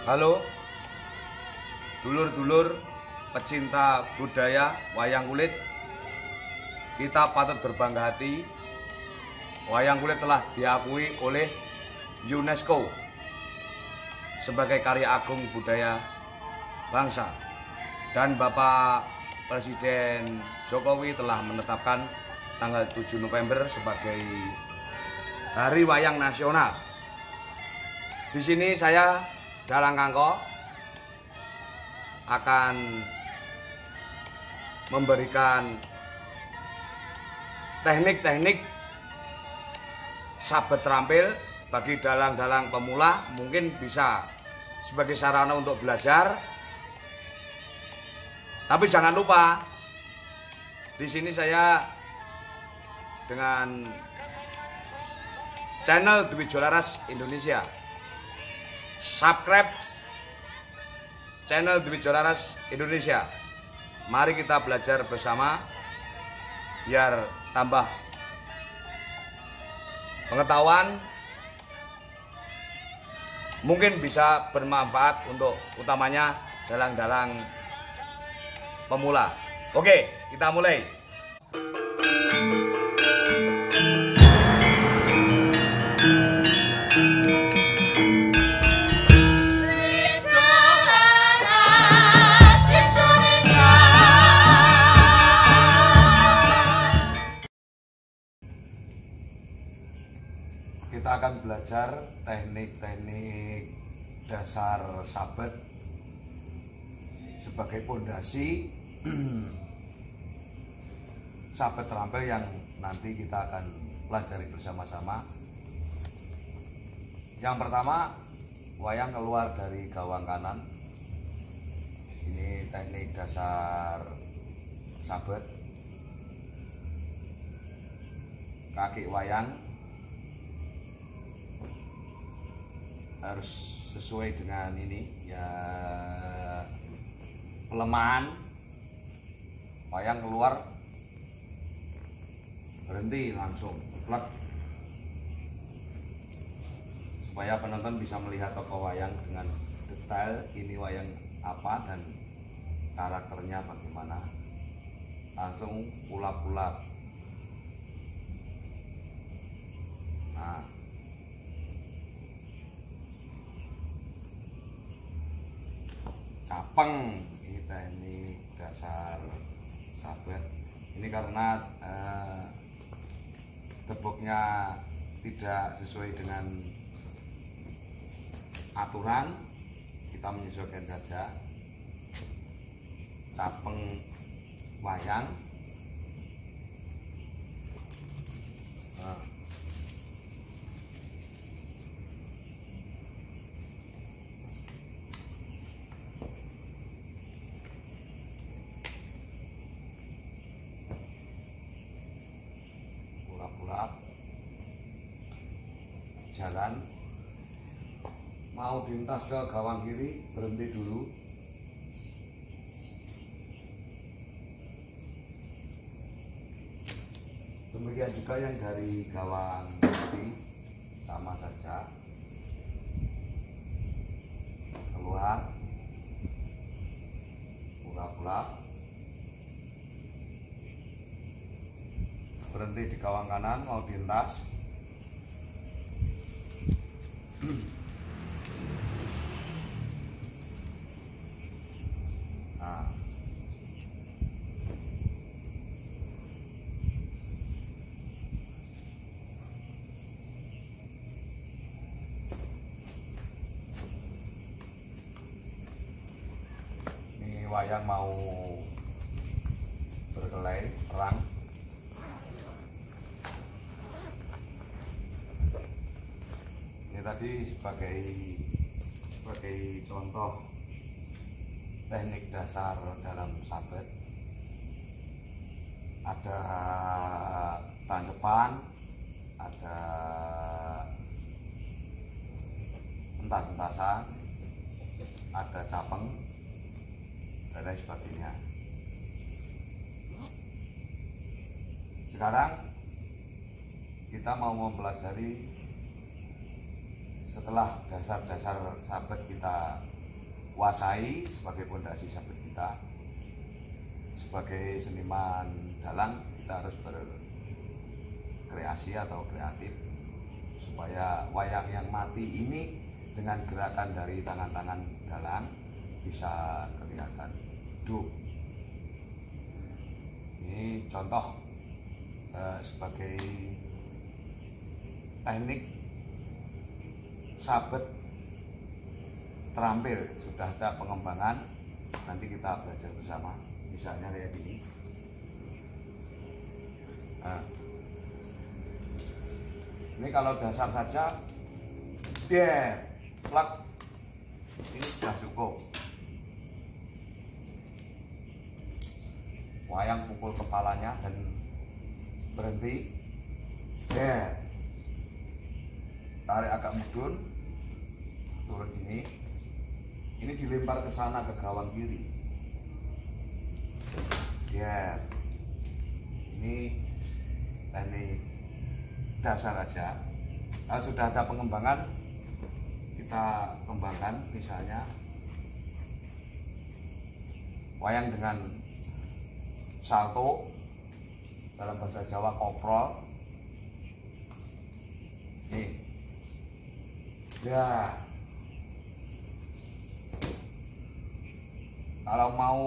Halo, dulur-dulur pecinta budaya wayang kulit. Kita patut berbangga hati. Wayang kulit telah diakui oleh UNESCO sebagai karya agung budaya bangsa. Dan Bapak Presiden Jokowi telah menetapkan tanggal 7 November sebagai Hari Wayang Nasional. Di sini saya Dalang Kangko akan memberikan teknik-teknik sabet terampil bagi dalang-dalang pemula, mungkin bisa sebagai sarana untuk belajar. Tapi jangan lupa, di sini saya dengan channel Dwi Jolaras Indonesia. Subscribe channel Dwi Jolaras Indonesia. Mari kita belajar bersama biar tambah pengetahuan, mungkin bisa bermanfaat untuk utamanya dalang-dalang pemula. Oke, kita mulai. Kita akan belajar teknik-teknik dasar sabet sebagai pondasi sabet terampil yang nanti kita akan pelajari bersama-sama. Yang pertama, wayang keluar dari gawang kanan. Ini teknik dasar sabet. Kaki wayang harus sesuai dengan ini ya, pelemahan wayang keluar, berhenti langsung plek, supaya penonton bisa melihat tokoh wayang dengan detail, ini wayang apa dan karakternya bagaimana. Langsung ulap-ulap. Nah, capeng, ini teknik dasar sabet. Ini karena tepuknya tidak sesuai dengan aturan, kita menyesuaikan saja. Capeng wayang. Nah, jalan, mau dilintas ke gawang kiri, berhenti dulu. Demikian juga yang dari gawang kiri, sama saja, keluar, ulap-ulap, berhenti di gawang kanan, mau dilintas. Nah, ini wayang mau berkelahi perang. Tadi sebagai contoh teknik dasar dalam sabet. Ada tancepan, ada entas-entasan, ada capeng, dan lain sebagainya. Sekarang kita mau mempelajari, setelah dasar-dasar sabet kita kuasai sebagai fondasi sabet kita. Sebagai seniman dalang kita harus berkreasi atau kreatif supaya wayang yang mati ini dengan gerakan dari tangan-tangan dalang bisa kelihatan hidup. Ini contoh sebagai teknik sabet terampil, sudah ada pengembangan, nanti kita belajar bersama. Misalnya kayak gini. Nah, ini kalau dasar saja, plak, ini sudah cukup. Wayang pukul kepalanya dan berhenti, tarik agak mudun, turun ini dilempar ke sana ke gawang kiri. Ini teknik dasar aja. Kalau sudah ada pengembangan, kita kembangkan. Misalnya wayang dengan salto, dalam bahasa Jawa koprol. Nih, ya. Kalau mau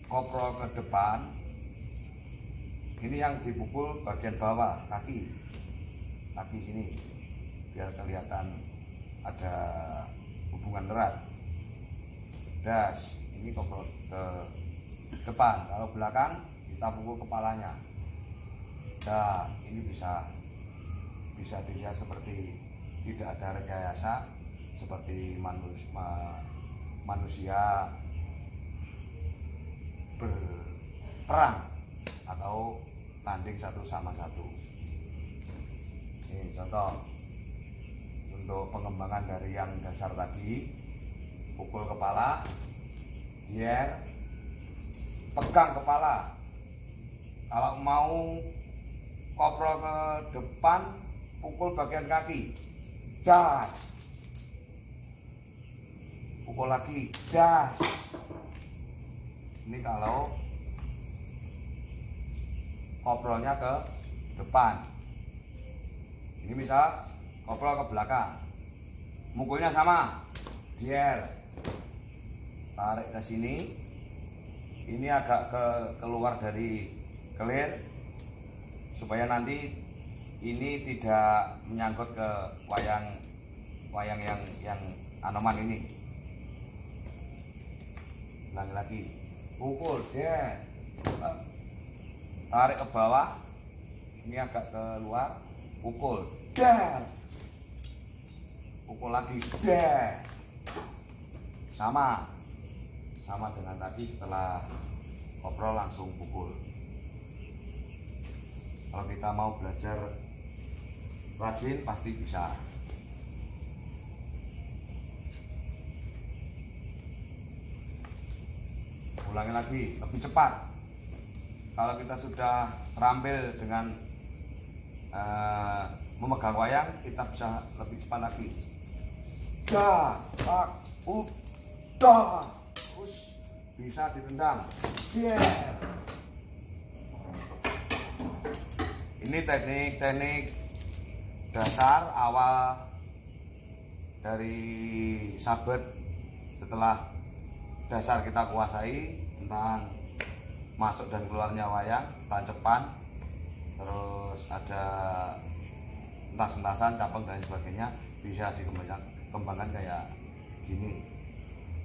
koprol ke depan, ini yang dipukul bagian bawah, kaki sini, biar kelihatan ada hubungan erat. Das, ini koprol ke depan. Kalau belakang kita pukul kepalanya. Nah, ini bisa dilihat seperti tidak ada rekayasa, seperti manusia berperang atau tanding satu sama satu. Ini contoh untuk pengembangan dari yang dasar tadi. Pukul kepala, pegang kepala. Kalau mau koprol ke depan, pukul bagian kaki, das. Pukul lagi, das. Ini kalau koprolnya ke depan. Ini bisa koprol ke belakang. Mukulnya sama, tarik ke sini. Ini agak keluar dari kelir supaya nanti ini tidak menyangkut ke wayang yang anoman ini. Ulangi lagi, pukul, tarik ke bawah, ini agak keluar, pukul, pukul lagi, sama dengan tadi. Setelah koprol langsung pukul. Kalau kita mau belajar rajin pasti bisa. Ulangi lagi, lebih cepat. Kalau kita sudah terampil dengan memegang wayang, kita bisa lebih cepat lagi. Bisa ditendang. Ini teknik dasar awal dari sabet. Setelah dasar kita kuasai tentang masuk dan keluarnya wayang, tancepan, terus ada entas-entasan, cabang dan sebagainya, bisa dikembangkan kayak gini.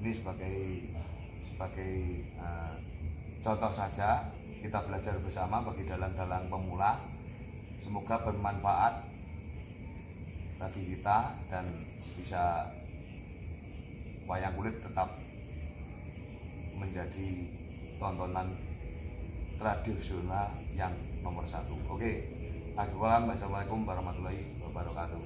Ini sebagai contoh saja, kita belajar bersama bagi dalang-dalang pemula. Semoga bermanfaat bagi kita dan bisa wayang kulit tetap menjadi tontonan tradisional yang nomor satu. Oke, assalamualaikum warahmatullahi wabarakatuh.